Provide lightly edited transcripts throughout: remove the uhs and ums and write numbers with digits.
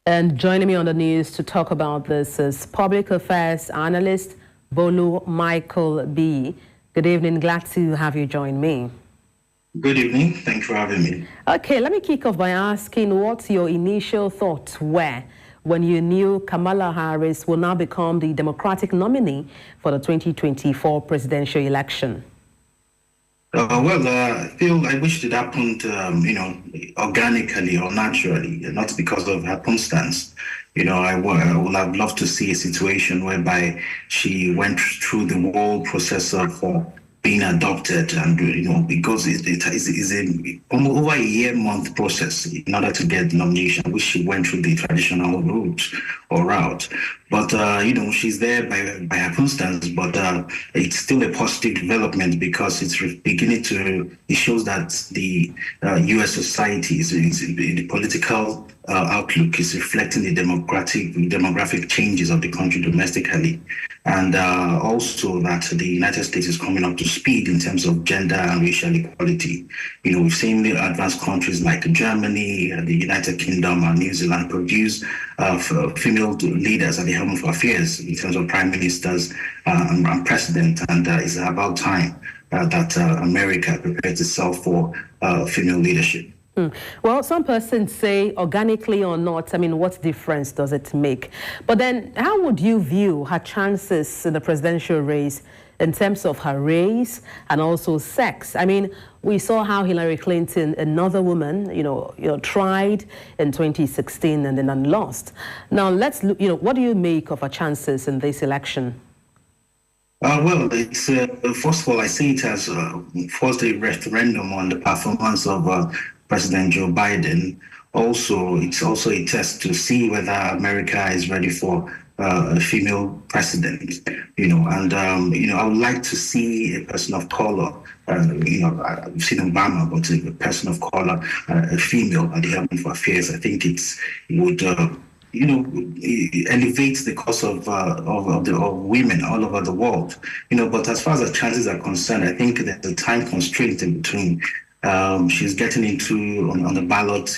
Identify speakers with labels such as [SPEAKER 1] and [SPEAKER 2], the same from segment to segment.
[SPEAKER 1] And joining me on the news to talk about this is public affairs analyst Bolu Michael-Biyi. Good evening. Glad to have you join me.
[SPEAKER 2] Good evening. Thanks for having me.
[SPEAKER 1] Okay, let me kick off by asking what your initial thoughts were when you knew Kamala Harris will now become the Democratic nominee for the 2024 presidential election.
[SPEAKER 2] I wish it happened, organically or naturally, not because of happenstance. I would have loved to see a situation whereby she went through the whole process of being adopted, and because it is over a year-month process in order to get the nomination, which she went through the traditional route. But she's there by happenstance. But it's still a positive development because it shows that the U.S. society the political outlook is reflecting the demographic changes of the country domestically, and also that the United States is coming up to speed in terms of gender and racial equality. We've seen the advanced countries like Germany, the United Kingdom, and New Zealand produce female leaders at the helm of affairs in terms of prime ministers and president, and it's about time that America prepares itself for female leadership.
[SPEAKER 1] Well, some persons say organically or not, what difference does it make? But then how would you view her chances in the presidential race in terms of her race and also sex? We saw how Hillary Clinton, another woman, tried in 2016 and then lost. Now, let's look, what do you make of her chances in this election?
[SPEAKER 2] It's first of all, I see it as first a referendum on the performance of President Joe Biden. It's also a test to see whether America is ready for a female president. I would like to see a person of color. I've seen Obama, but a person of color, a female at the helm of affairs. I think it would. Elevates the cause of women all over the world. But as far as the chances are concerned, I think there's a time constraint in between. She's getting on the ballot,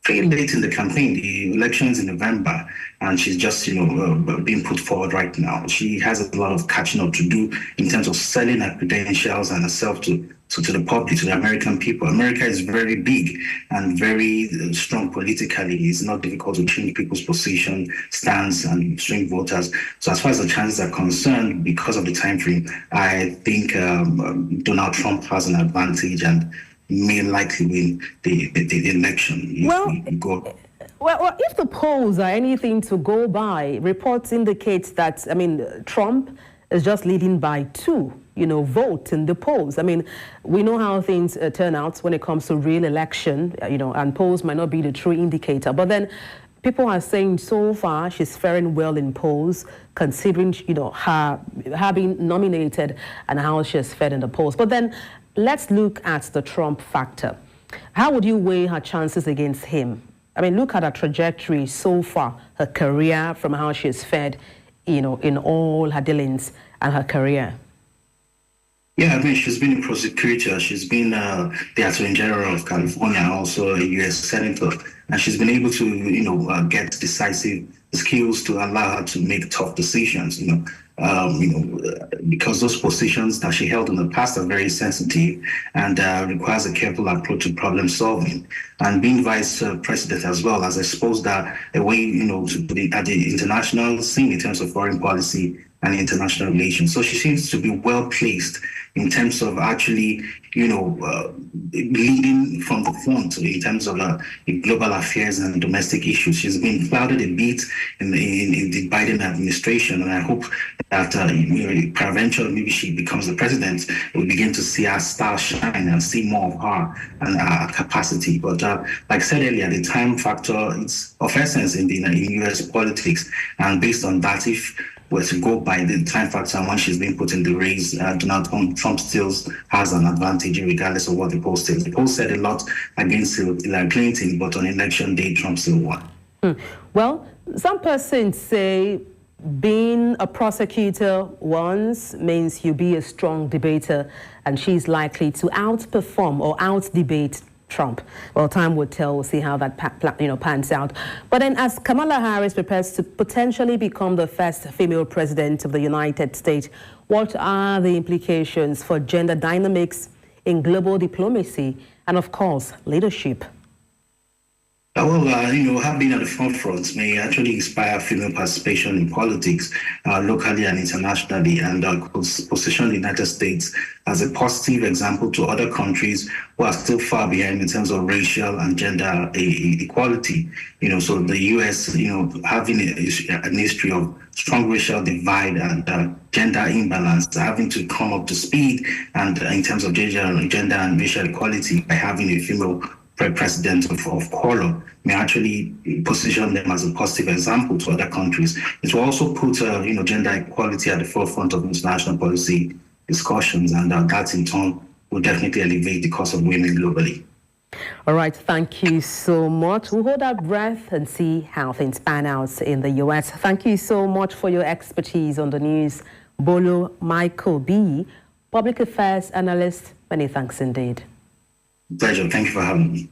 [SPEAKER 2] very late in the campaign. The election's in November, and she's just, being put forward right now. She has a lot of catching up to do in terms of selling her credentials and herself to the public, to the American people. America is very big and very strong politically. It's not difficult to change people's position, stance, and swing voters. So as far as the chances are concerned, because of the time frame, I think Donald Trump has an advantage and may likely win the election.
[SPEAKER 1] Well, if the polls are anything to go by, reports indicate that, Trump is just leading by 2, vote in the polls. We know how things turn out when it comes to real election, and polls might not be the true indicator. But then people are saying so far she's faring well in polls, considering, her being nominated and how she has fared in the polls. But then let's look at the Trump factor. How would you weigh her chances against him? Look at her trajectory so far, her career, from how she has fared, in all her dealings and her career.
[SPEAKER 2] Yeah, she's been a prosecutor. She's been the Attorney General of California, also a U.S. Senator, and she's been able to, get decisive skills to allow her to make tough decisions. Because those positions that she held in the past are very sensitive and requires a careful approach to problem solving. And being vice president as well has exposed her away, at the international scene in terms of foreign policy and international relations. So she seems to be well placed in terms of actually, leading from the front in terms of global affairs and domestic issues. She's been clouded a bit in the Biden administration, and I hope that eventually maybe she becomes the president, we'll begin to see her star shine and see more of her and her capacity. But like I said earlier, the time factor is of essence in U.S. politics, and based on that, if were to go by the time factor and when she's been put in the race, Donald Trump still has an advantage regardless of what the poll says. The poll said a lot against Hillary Clinton, but on election day, Trump still won.
[SPEAKER 1] Well, some persons say being a prosecutor once means you be a strong debater, and she's likely to outperform or out-debate Trump. Well, time will tell. We'll see how that pans out. But then, as Kamala Harris prepares to potentially become the first female president of the United States, what are the implications for gender dynamics in global diplomacy and, of course, leadership?
[SPEAKER 2] Well, her being at the forefront may actually inspire female participation in politics locally and internationally, and position the United States as a positive example to other countries who are still far behind in terms of racial and gender equality. So the U.S., having an history of strong racial divide and gender imbalance, having to come up to speed and in terms of gender and racial equality by having a female president of color may actually position them as a positive example to other countries. It will also put gender equality at the forefront of international policy discussions, and that in turn will definitely elevate the cause of women globally.
[SPEAKER 1] All right, thank you so much. We'll hold our breath and see how things pan out in the U.S. Thank you so much for your expertise on the news. Bolu Michael-Biyi, Public Affairs Analyst, many thanks indeed.
[SPEAKER 2] Pleasure. Thank you for having me.